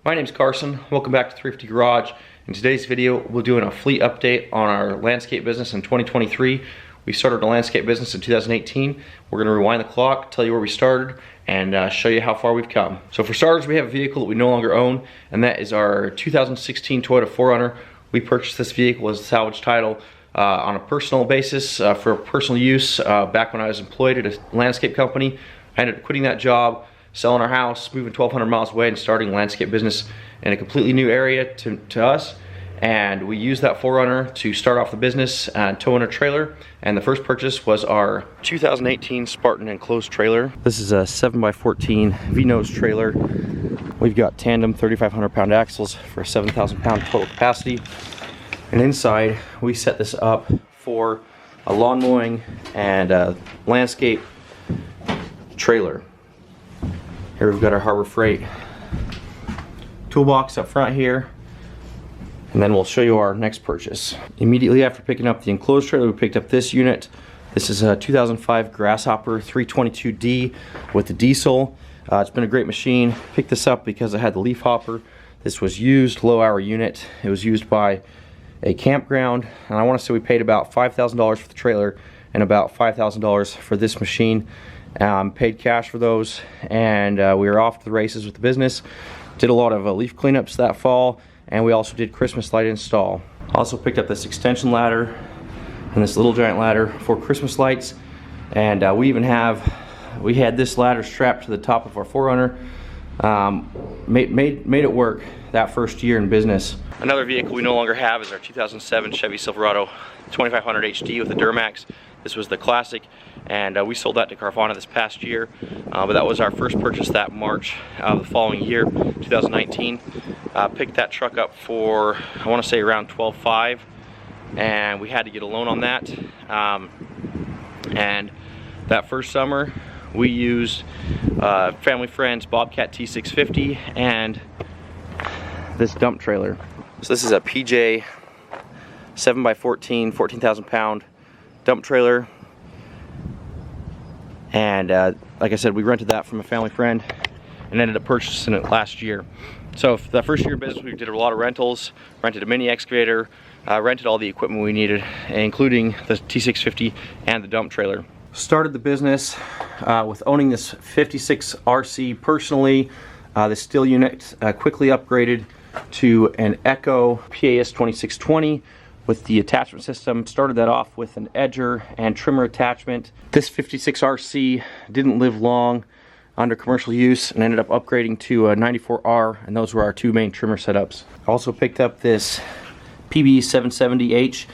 My name's Carson. Welcome back to 350 Garage. In today's video, we're doing a fleet update on our landscape business in 2023. We started a landscape business in 2018. We're gonna rewind the clock, tell you where we started, and show you how far we've come. So for starters, we have a vehicle that we no longer own, and that is our 2016 Toyota 4Runner. We purchased this vehicle as a salvage title on a personal basis for personal use back when I was employed at a landscape company. I ended up quitting that job, selling our house, moving 1,200 miles away and starting a landscape business in a completely new area to us. And we used that 4Runner to start off the business and tow in a trailer. And the first purchase was our 2018 Spartan enclosed trailer. This is a 7x14 V-nose trailer. We've got tandem 3,500 pound axles for a 7,000 pound total capacity. And inside, we set this up for a lawn mowing and a landscape trailer. Here we've got our Harbor Freight toolbox up front here, and then we'll show you our next purchase. Immediately after picking up the enclosed trailer, we picked up this unit. This is a 2005 Grasshopper 322D with the diesel. It's been a great machine. Picked this up because I had the leaf hopper. This was used, low hour unit. It was used by a campground, and I want to say we paid about $5,000 for the trailer and about $5,000 for this machine. Paid cash for those, and we were off to the races with the business. Did a lot of leaf cleanups that fall, and we also did Christmas light install. Also picked up this extension ladder and this little giant ladder for Christmas lights, and we had this ladder strapped to the top of our 4Runner. Made it work that first year in business. Another vehicle we no longer have is our 2007 Chevy Silverado 2500 HD with a Duramax. This was the classic, and we sold that to Carvana this past year, but that was our first purchase that March of the following year, 2019. Picked that truck up for, I want to say, around $12,500, and we had to get a loan on that. And that first summer, we used family friend's Bobcat T650 and this dump trailer. So this is a PJ 7x14, 14,000 pound dump trailer, and like I said, we rented that from a family friend and ended up purchasing it last year. So for the first year of business, we did a lot of rentals, rented a mini excavator, rented all the equipment we needed, including the T650 and the dump trailer. Started the business with owning this 56 RC personally. The steel unit quickly upgraded to an Echo PAS 2620 with the attachment system. Started that off with an edger and trimmer attachment. This 56 RC didn't live long under commercial use and ended up upgrading to a 94R, and those were our two main trimmer setups. Also picked up this PB 770H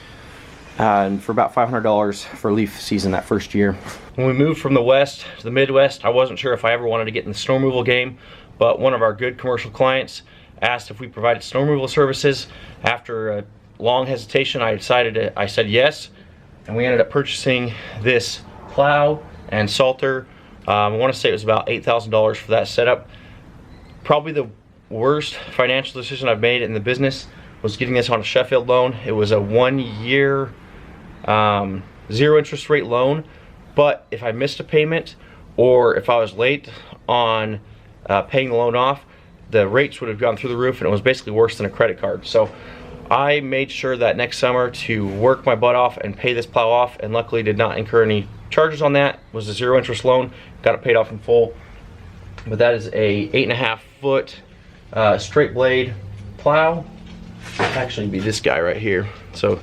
for about $500 for leaf season that first year. When we moved from the west to the Midwest, I wasn't sure if I ever wanted to get in the snow removal game, but one of our good commercial clients asked if we provided snow removal services. After a long hesitation, I said yes, and we ended up purchasing this plow and salter. I want to say it was about $8,000 for that setup. Probably the worst financial decision I've made in the business was getting this on a Sheffield loan. It was a 1 year, 0 interest rate loan, but if I missed a payment or if I was late on paying the loan off, the rates would have gone through the roof, and it was basically worse than a credit card. So I made sure that next summer to work my butt off and pay this plow off, and luckily did not incur any charges on that. It was a 0 interest loan, got it paid off in full. But that is a 8.5 foot straight blade plow. It'll actually be this guy right here. So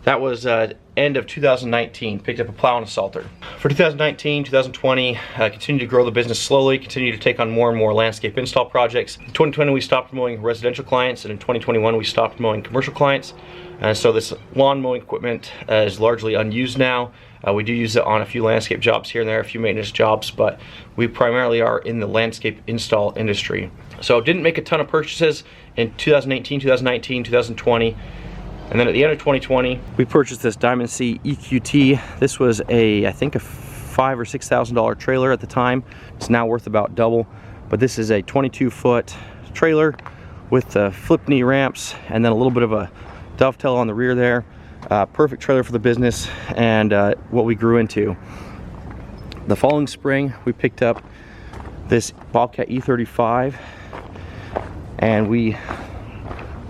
that was end of 2019. Picked up a plow and a salter. For 2019, 2020, continued to grow the business slowly, continued to take on more and more landscape install projects. In 2020, we stopped mowing residential clients, and in 2021, we stopped mowing commercial clients. So this lawn mowing equipment is largely unused now. We do use it on a few landscape jobs here and there, a few maintenance jobs, but we primarily are in the landscape install industry. So didn't make a ton of purchases in 2018, 2019, 2020. And then at the end of 2020, we purchased this Diamond C EQT. This was I think a $5,000 or $6,000 trailer at the time. It's now worth about double, but this is a 22-foot trailer with the flip knee ramps and then a little bit of a dovetail on the rear there. Perfect trailer for the business and what we grew into. The following spring, we picked up this Bobcat E35. and we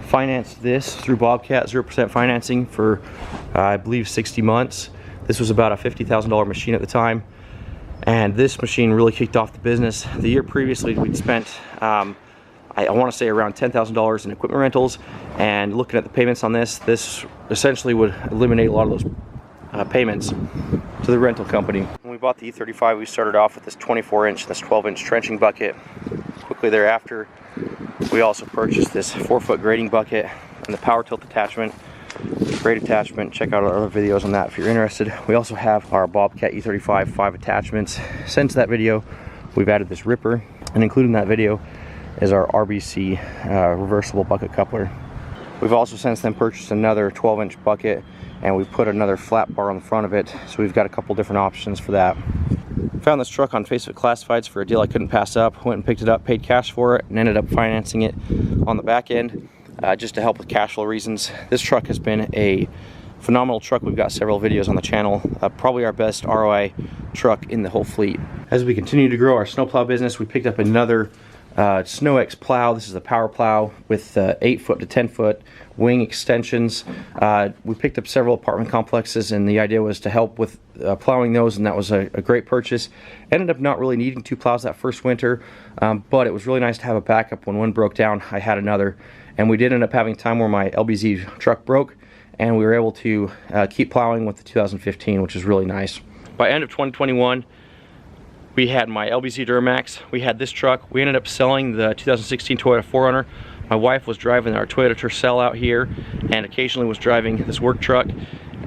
financed this through Bobcat 0% financing for I believe 60 months. This was about a $50,000 machine at the time, and this machine really kicked off the business. The year previously we'd spent I want to say around $10,000 in equipment rentals, and looking at the payments on this essentially would eliminate a lot of those payments to the rental company. When we bought the E35, we started off with this 24-inch and this 12-inch trenching bucket. Quickly thereafter, we also purchased this 4-foot grading bucket and the power tilt attachment, great attachment. Check out our other videos on that if you're interested. We also have our Bobcat E35 5 attachments. Since that video, we've added this ripper, and included in that video is our RBC reversible bucket coupler. We've also since then purchased another 12-inch bucket, and we've put another flat bar on the front of it, so we've got a couple different options for that. Found this truck on Facebook Classifieds for a deal I couldn't pass up. Went and picked it up, paid cash for it, and ended up financing it on the back end just to help with cash flow reasons. This truck has been a phenomenal truck. We've got several videos on the channel. Probably our best ROI truck in the whole fleet. As we continue to grow our snowplow business, we picked up another SnowX plow. This is a power plow with 8-foot to 10-foot wing extensions. We picked up several apartment complexes, and the idea was to help with plowing those, and that was a great purchase. Ended up not really needing 2 plows that first winter, but it was really nice to have a backup. When one broke down, I had another, and we did end up having a time where my LBZ truck broke, and we were able to keep plowing with the 2015, which is really nice. By end of 2021, we had my LBZ Duramax, we had this truck. We ended up selling the 2016 Toyota 4Runner. My wife was driving our Toyota Tercel out here, and occasionally was driving this work truck.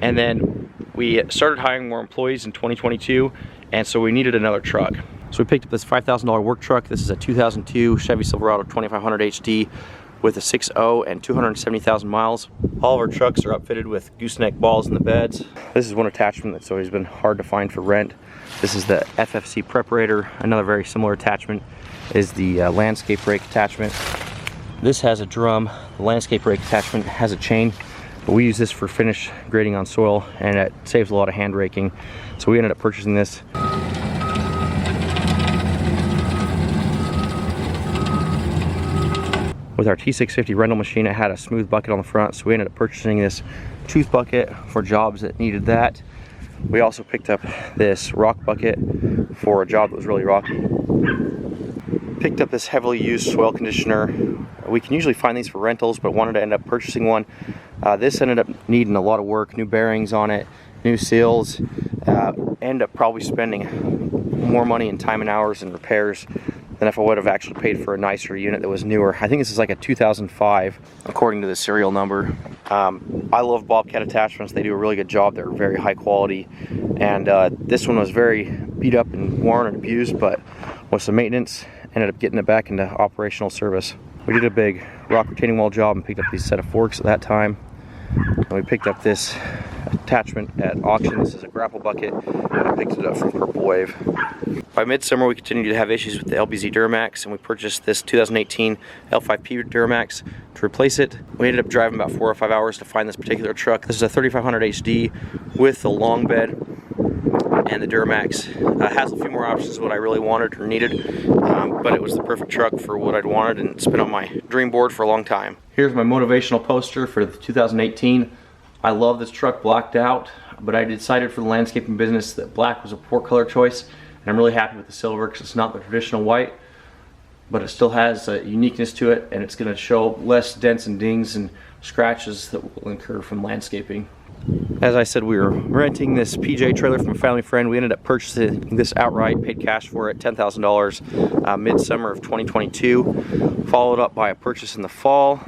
And then we started hiring more employees in 2022, and so we needed another truck. So we picked up this $5,000 work truck. This is a 2002 Chevy Silverado 2500 HD with a 6.0 and 270,000 miles. All of our trucks are outfitted with gooseneck balls in the beds. This is one attachment that's always been hard to find for rent. This is the FFC preparator. Another very similar attachment is the landscape brake attachment. This has a drum. The landscape brake attachment has a chain, but we use this for finish grading on soil, and it saves a lot of hand raking. So we ended up purchasing this. With our T650 rental machine, it had a smooth bucket on the front, so we ended up purchasing this tooth bucket for jobs that needed that. We also picked up this rock bucket for a job that was really rocky. Picked up this heavily used soil conditioner. We can usually find these for rentals, but wanted to end up purchasing one. This ended up needing a lot of work, new bearings on it, new seals. Ended up probably spending more money in time and hours and repairs than if I would have actually paid for a nicer unit that was newer. I think this is like a 2005, according to the serial number. I love Bobcat attachments. They do a really good job. They're very high quality. And this one was very beat up and worn and abused, but with some maintenance, ended up getting it back into operational service. We did a big rock retaining wall job and picked up these set of forks at that time. And we picked up this attachment at auction. This is a grapple bucket, and I picked it up from Purple Wave. By midsummer, we continued to have issues with the LBZ Duramax, and we purchased this 2018 L5P Duramax to replace it. We ended up driving about 4 or 5 hours to find this particular truck. This is a 3500 HD with the long bed, and the Duramax has a few more options than what I really wanted or needed, but it was the perfect truck for what I'd wanted, and it's been on my dream board for a long time. Here's my motivational poster for the 2018. I love this truck blacked out, but I decided for the landscaping business that black was a poor color choice, and I'm really happy with the silver because it's not the traditional white, but it still has a uniqueness to it, and it's going to show less dents and dings and scratches that will incur from landscaping. As I said, we were renting this PJ trailer from a family friend. We ended up purchasing this outright, paid cash for it, $10,000 midsummer of 2022, followed up by a purchase in the fall,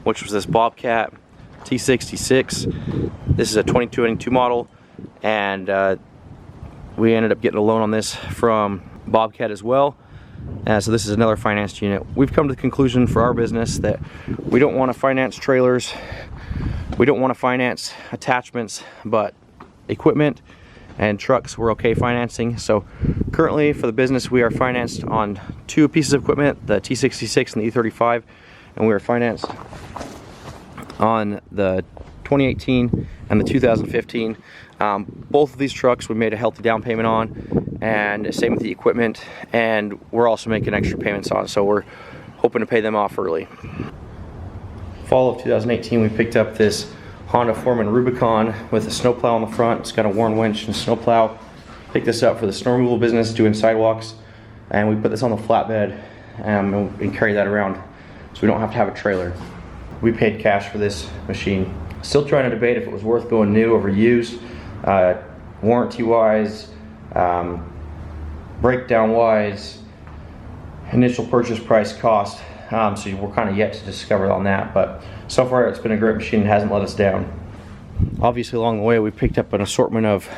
which was this Bobcat T66. This is a 2292 model, and we ended up getting a loan on this from Bobcat as well. So this is another financed unit. We've come to the conclusion for our business that we don't want to finance trailers, we don't want to finance attachments, but equipment and trucks we're okay financing. So currently for the business, we are financed on 2 pieces of equipment, the T66 and the E35, and we are financed on the 2018 and the 2015. Both of these trucks we made a healthy down payment on, and same with the equipment, and we're also making extra payments on. So we're hoping to pay them off early. Fall of 2018, we picked up this Honda Foreman Rubicon with a snowplow on the front. It's got a Warn winch and a snowplow. Picked this up for the snow removal business, doing sidewalks, and we put this on the flatbed and carry that around so we don't have to have a trailer. We paid cash for this machine. Still trying to debate if it was worth going new or used, warranty-wise, breakdown-wise, initial purchase price, cost. So we're kind of yet to discover on that, but so far it's been a great machine and hasn't let us down. Obviously along the way we picked up an assortment of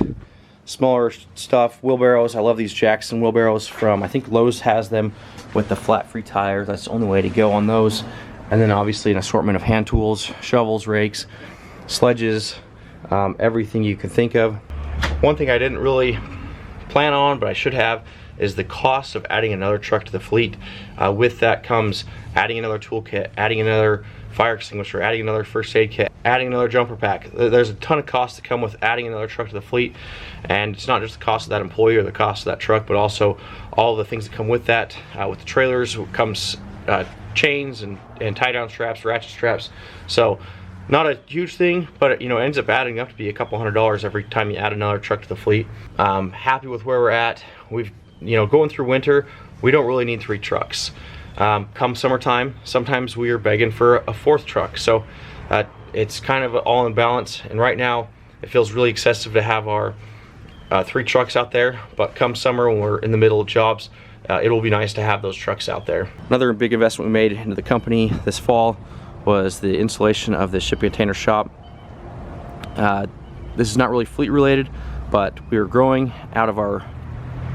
smaller stuff, wheelbarrows. I love these Jackson wheelbarrows from, I think Lowe's has them with the flat free tires. That's the only way to go on those. And then obviously an assortment of hand tools, shovels, rakes, sledges, everything you can think of. One thing I didn't really plan on, but I should have, is the cost of adding another truck to the fleet. With that comes adding another toolkit, adding another fire extinguisher, adding another first aid kit, adding another jumper pack. There's a ton of costs that come with adding another truck to the fleet, and it's not just the cost of that employee or the cost of that truck, but also all the things that come with that. With the trailers comes chains and tie down straps, ratchet straps. So not a huge thing, but it ends up adding up to be a couple $100 every time you add another truck to the fleet. Happy with where we're at. We've going through winter, we don't really need 3 trucks. Come summertime, sometimes we are begging for a 4th truck. So it's kind of all in balance, and right now it feels really excessive to have our 3 trucks out there, but come summer when we're in the middle of jobs, it will be nice to have those trucks out there. Another big investment we made into the company this fall was the installation of the shipping container shop. This is not really fleet related, but we were growing out of our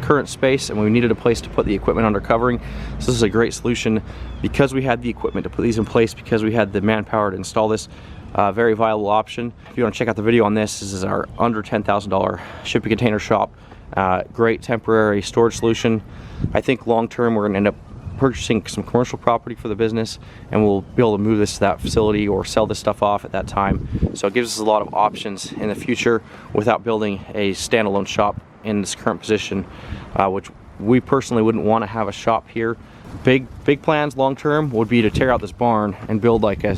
current space and we needed a place to put the equipment under covering. So this is a great solution because we had the equipment to put these in place, because we had the manpower to install this. Very viable option. If you want to check out the video on this is our under $10,000 shipping container shop. Great temporary storage solution. I think long term we're going to end up purchasing some commercial property for the business, and we'll be able to move this to that facility or sell this stuff off at that time. So it gives us a lot of options in the future without building a standalone shop in this current position, which we personally wouldn't want to have a shop here. Big plans long term would be to tear out this barn and build like a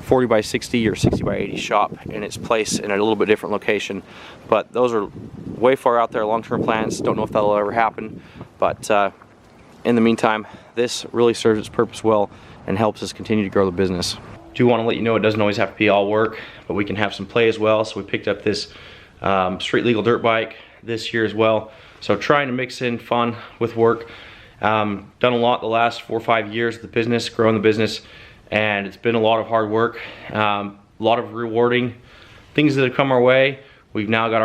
40 by 60 or 60 by 80 shop in its place in a little bit different location. But those are way far out there, long-term plans. Don't know if that'll ever happen, but in the meantime, this really serves its purpose well and helps us continue to grow the business. Do want to let you know it doesn't always have to be all work, but we can have some play as well. So we picked up this street legal dirt bike this year as well. So trying to mix in fun with work. Done a lot the last 4 or 5 years of the business, growing the business, and it's been a lot of hard work, a lot of rewarding things that have come our way. We've now got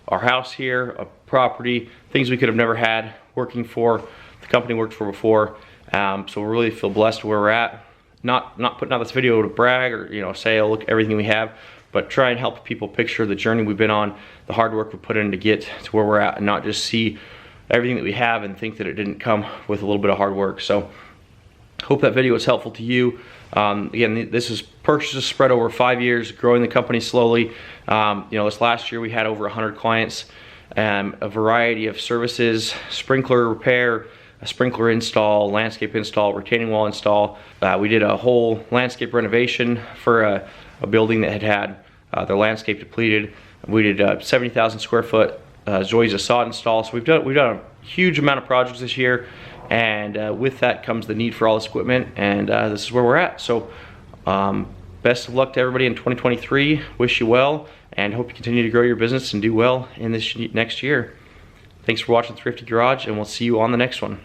our house here, a property, things we could have never had working for the company worked for before. So we really feel blessed where we're at. Not putting out this video to brag or say, oh, look everything we have, but try and help people picture the journey we've been on, the hard work we put in to get to where we're at, and not just see everything that we have and think that it didn't come with a little bit of hard work. So hope that video was helpful to you. Again, this is purchases spread over 5 years, growing the company slowly. This last year we had over 100 clients, a variety of services, sprinkler repair, a sprinkler install, landscape install, retaining wall install. We did a whole landscape renovation for a building that had their landscape depleted. We did a 70,000 square foot Zoysia sod install. So we've done a huge amount of projects this year, and with that comes the need for all this equipment, and this is where we're at. So best of luck to everybody in 2023. Wish you well, and hope you continue to grow your business and do well in this next year. Thanks for watching Thrifty Garage, and we'll see you on the next one.